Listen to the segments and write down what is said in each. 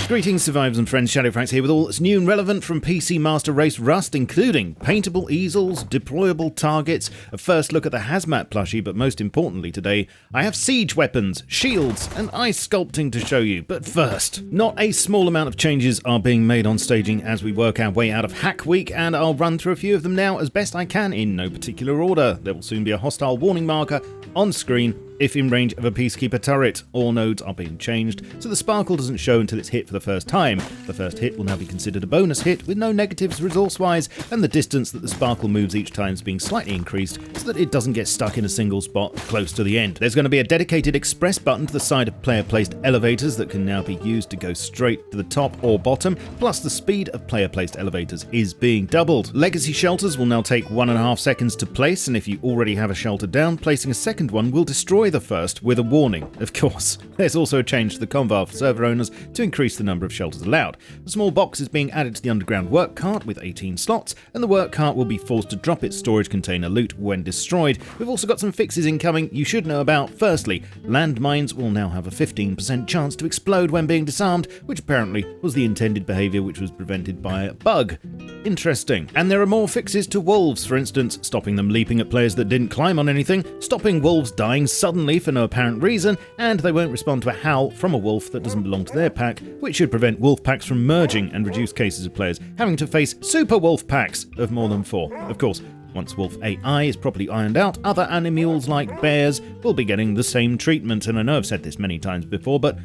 Greetings survivors and friends, SHADOWFRAX here with all that's new and relevant from PC Master Race Rust, including paintable easels, deployable targets, a first look at the hazmat plushie, but most importantly today, I have siege weapons, shields, and ice sculpting to show you. But first, not a small amount of changes are being made on staging as we work our way out of Hack Week, and I'll run through a few of them now as best I can in no particular order. There will soon be a hostile warning marker on screen if in range of a Peacekeeper turret. All nodes are being changed, so the sparkle doesn't show until it's hit for the first time. The first hit will now be considered a bonus hit with no negatives resource-wise, and the distance that the sparkle moves each time is being slightly increased so that it doesn't get stuck in a single spot close to the end. There's going to be a dedicated express button to the side of player-placed elevators that can now be used to go straight to the top or bottom, plus the speed of player-placed elevators is being doubled. Legacy shelters will now take 1.5 seconds to place, and if you already have a shelter down, placing a second one will destroy the first with a warning, of course. There's also a change to the convar for server owners to increase the number of shelters allowed. A small box is being added to the underground work cart with 18 slots, and the work cart will be forced to drop its storage container loot when destroyed. We've also got some fixes incoming you should know about. Firstly, landmines will now have a 15% chance to explode when being disarmed, which apparently was the intended behaviour which was prevented by a bug. Interesting. And there are more fixes to wolves, for instance, stopping them leaping at players that didn't climb on anything, stopping wolves dying suddenly for no apparent reason, and they won't respond to a howl from a wolf that doesn't belong to their pack, which should prevent wolf packs from merging and reduce cases of players having to face super wolf packs of more than 4. Of course, once wolf AI is properly ironed out, other animals like bears will be getting the same treatment, and I know I've said this many times before, but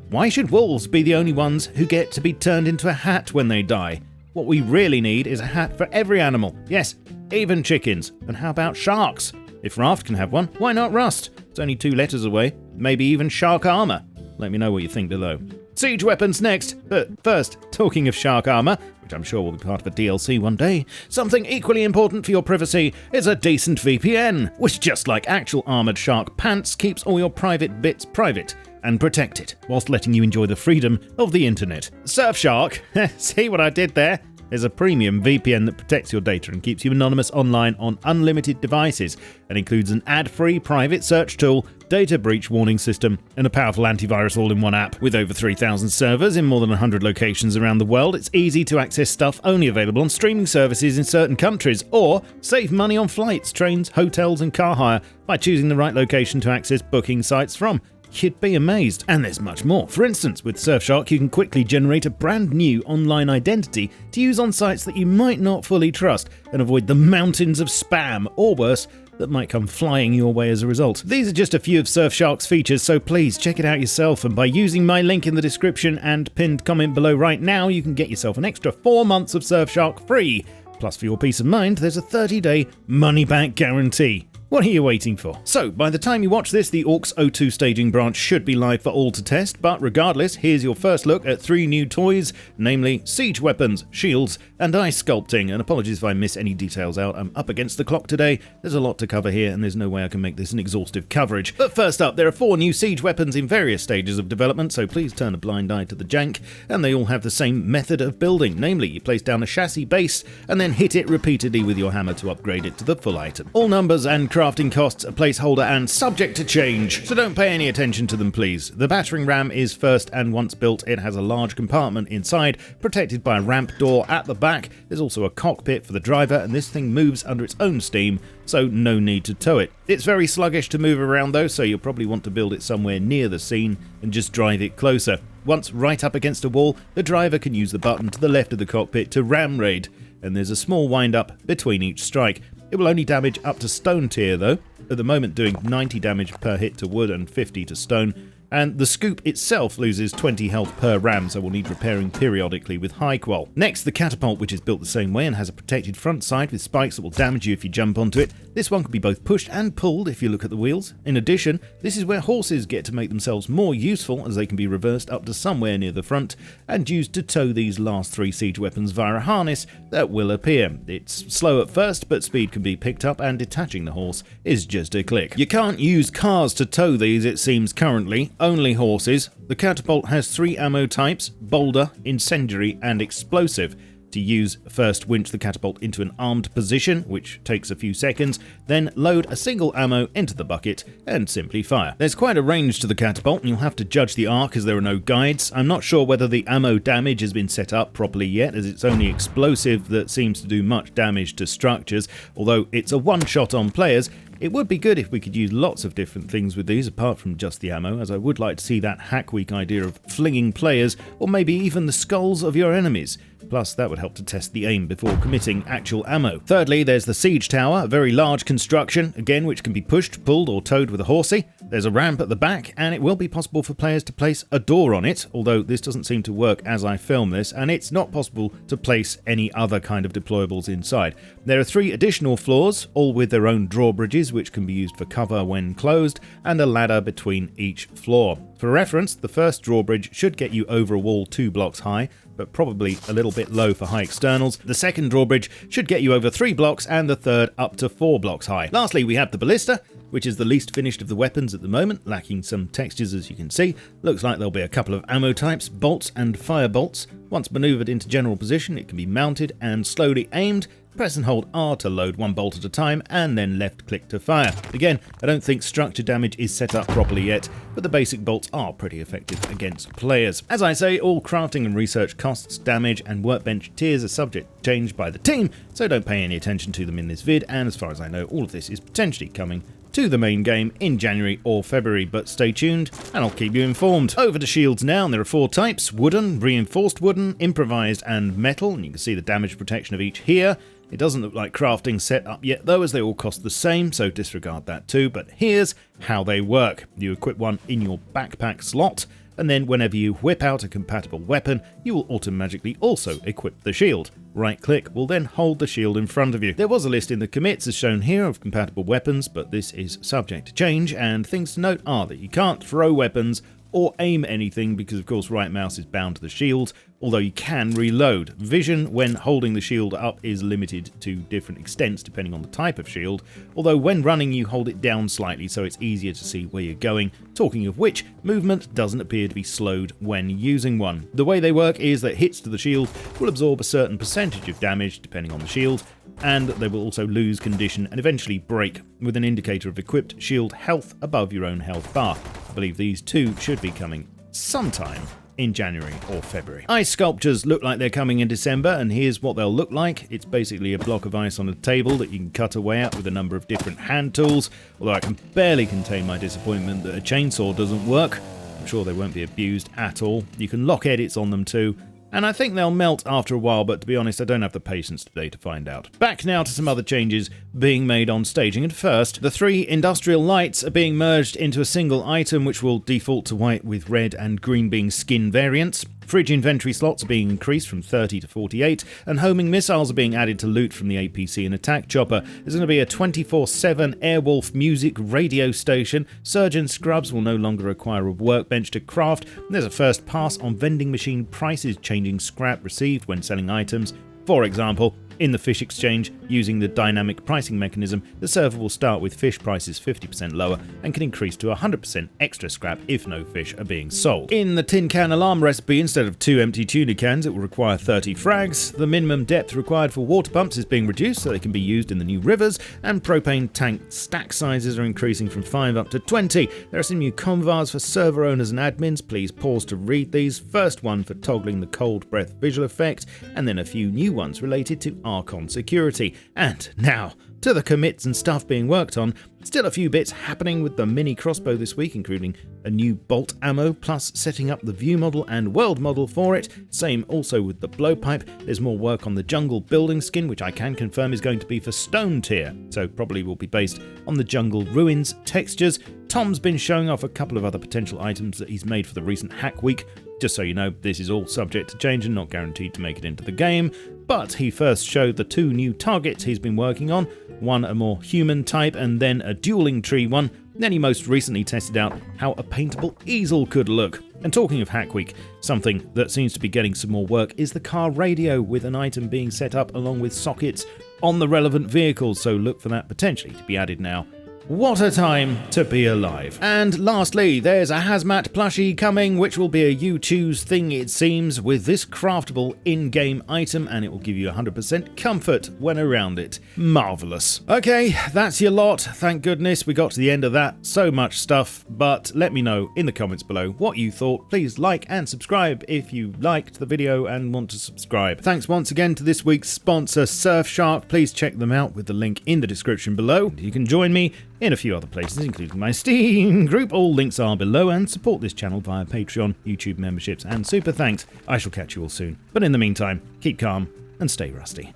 why should wolves be the only ones who get to be turned into a hat when they die? What we really need is a hat for every animal. Yes, even chickens. And how about sharks? If Raft can have one, why not Rust? It's only 2 letters away. Maybe even shark armor. Let me know what you think below. Siege weapons next. But first, talking of shark armor, which I'm sure will be part of a DLC one day, something equally important for your privacy is a decent VPN, which just like actual armored shark pants keeps all your private bits private and protected, whilst letting you enjoy the freedom of the internet. Surfshark, see what I did there? Is a premium VPN that protects your data and keeps you anonymous online on unlimited devices, and includes an ad-free private search tool, data breach warning system, and a powerful antivirus all-in-one app. With over 3,000 servers in more than 100 locations around the world, it's easy to access stuff only available on streaming services in certain countries, or save money on flights, trains, hotels, and car hire by choosing the right location to access booking sites from. You'd be amazed. And there's much more. For instance, with Surfshark, you can quickly generate a brand new online identity to use on sites that you might not fully trust and avoid the mountains of spam, or worse, that might come flying your way as a result. These are just a few of Surfshark's features, so please check it out yourself, and by using my link in the description and pinned comment below right now, you can get yourself an extra 4 months of Surfshark free. Plus, for your peace of mind, there's a 30-day money-back guarantee. What are you waiting for? So, by the time you watch this, the Orcs O2 staging branch should be live for all to test, but regardless, here's your first look at 3 new toys, namely siege weapons, shields, and ice sculpting. And apologies if I miss any details out, I'm up against the clock today, there's a lot to cover here, and there's no way I can make this an exhaustive coverage. But first up, there are 4 new siege weapons in various stages of development, so please turn a blind eye to the jank, and they all have the same method of building, namely you place down a chassis base, and then hit it repeatedly with your hammer to upgrade it to the full item. All numbers and crafting costs a placeholder and subject to change, so don't pay any attention to them please. The battering ram is first, and once built it has a large compartment inside, protected by a ramp door at the back. There's also a cockpit for the driver, and this thing moves under its own steam, so no need to tow it. It's very sluggish to move around though, so you'll probably want to build it somewhere near the scene and just drive it closer. Once right up against a wall, the driver can use the button to the left of the cockpit to ram raid, and there's a small wind up between each strike. It will only damage up to stone tier though, at the moment doing 90 damage per hit to wood and 50 to stone, and the scoop itself loses 20 health per ram, so will need repairing periodically with high qual. Next, the catapult, which is built the same way and has a protected front side with spikes that will damage you if you jump onto it. This one can be both pushed and pulled if you look at the wheels. In addition, this is where horses get to make themselves more useful, as they can be reversed up to somewhere near the front and used to tow these last 3 siege weapons via a harness that will appear. It's slow at first, but speed can be picked up, and detaching the horse is just a click. You can't use cars to tow these, it seems currently, only horses. The catapult has 3 ammo types: boulder, incendiary, and explosive. To to use first winch the catapult into an armed position, which takes a few seconds, then load a single ammo into the bucket and simply fire. There's quite a range to the catapult, and you'll have to judge the arc as there are no guides. I'm not sure whether the ammo damage has been set up properly yet, as it's only explosive that seems to do much damage to structures, although it's a one-shot on players. It would be good if we could use lots of different things with these apart from just the ammo, as I would like to see that hack week idea of flinging players, or maybe even the skulls of your enemies. Plus, that would help to test the aim before committing actual ammo. Thirdly, there's the siege tower, a very large construction, again which can be pushed, pulled or towed with a horsey. There's a ramp at the back, and it will be possible for players to place a door on it, although this doesn't seem to work as I film this, and it's not possible to place any other kind of deployables inside. There are 3 additional floors, all with their own drawbridges, which can be used for cover when closed, and a ladder between each floor. For reference, the first drawbridge should get you over a wall 2 blocks high, but probably a little bit low for high externals. The second drawbridge should get you over 3 blocks, and the third up to 4 blocks high. Lastly, we have the ballista, which is the least finished of the weapons at the moment, lacking some textures as you can see. Looks like there'll be a couple of ammo types, bolts and fire bolts. Once manoeuvred into general position, it can be mounted and slowly aimed. Press and hold R to load 1 bolt at a time, and then left click to fire. Again, I don't think structure damage is set up properly yet, but the basic bolts are pretty effective against players. As I say, all crafting and research costs, damage and workbench tiers are subject to change by the team, so don't pay any attention to them in this vid, and as far as I know, all of this is potentially coming to the main game in January or February, but stay tuned and I'll keep you informed. Over to shields now, and there are 4 types: wooden, reinforced wooden, improvised and metal, and you can see the damage protection of each here. It doesn't look like crafting set up yet though, as they all cost the same, so disregard that too, but here's how they work. You equip one in your backpack slot, and then whenever you whip out a compatible weapon, you will automatically also equip the shield. Right click will then hold the shield in front of you. There was a list in the commits as shown here of compatible weapons, but this is subject to change, and things to note are that you can't throw weapons or aim anything because of course right mouse is bound to the shield, although you can reload. Vision when holding the shield up is limited to different extents depending on the type of shield, although when running you hold it down slightly so it's easier to see where you're going. Talking of which, movement doesn't appear to be slowed when using one. The way they work is that hits to the shield will absorb a certain percentage of damage depending on the shield, and they will also lose condition and eventually break, with an indicator of equipped shield health above your own health bar. I believe these 2 should be coming sometime in January or February. Ice sculptures look like they're coming in December, and here's what they'll look like. It's basically a block of ice on a table that you can cut away at with a number of different hand tools, although I can barely contain my disappointment that a chainsaw doesn't work. I'm sure they won't be abused at all. You can lock edits on them too, and I think they'll melt after a while, but to be honest, I don't have the patience today to find out. Back now to some other changes being made on staging, and first, the 3 industrial lights are being merged into a single item which will default to white with red and green being skin variants. Fridge inventory slots are being increased from 30 to 48, and homing missiles are being added to loot from the APC and attack chopper. There's going to be a 24/7 Airwolf music radio station. Surgeon scrubs will no longer require a workbench to craft. There's a first pass on vending machine prices changing scrap received when selling items. For example, in the fish exchange, using the dynamic pricing mechanism, the server will start with fish prices 50% lower and can increase to 100% extra scrap if no fish are being sold. In the tin can alarm recipe, instead of 2 empty tuna cans, it will require 30 frags. The minimum depth required for water pumps is being reduced so they can be used in the new rivers, and propane tank stack sizes are increasing from 5 up to 20. There are some new convars for server owners and admins. Please pause to read these. First one for toggling the cold breath visual effect, and then a few new ones related to Archon security. And now to the commits and stuff being worked on. Still a few bits happening with the mini crossbow this week, including a new bolt ammo, plus setting up the view model and world model for it. Same also with the blowpipe. There's more work on the jungle building skin, which I can confirm is going to be for stone tier, so probably will be based on the jungle ruins textures. Tom's been showing off a couple of other potential items that he's made for the recent hack week. Just so you know, this is all subject to change and not guaranteed to make it into the game, but he first showed the 2 new targets he's been working on, one a more human type and then a dueling tree one. Then he most recently tested out how a paintable easel could look. And talking of Hack Week, something that seems to be getting some more work is the car radio, with an item being set up along with sockets on the relevant vehicles, so look for that potentially to be added now What a time to be alive. And lastly, there's a hazmat plushie coming, which will be a you choose thing, it seems, with this craftable in-game item, and it will give you 100% comfort when around it. Marvellous. Okay, that's your lot. Thank goodness we got to the end of that. So much stuff, but let me know in the comments below what you thought. Please like and subscribe if you liked the video and want to subscribe. Thanks once again to this week's sponsor, Surfshark. Please check them out with the link in the description below. You can join me in a few other places, including my Steam group. All links are below, and support this channel via Patreon, YouTube memberships, and super thanks. I shall catch you all soon. But in the meantime, keep calm and stay rusty.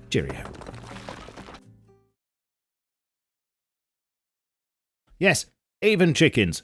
Cheerio. Yes, even chickens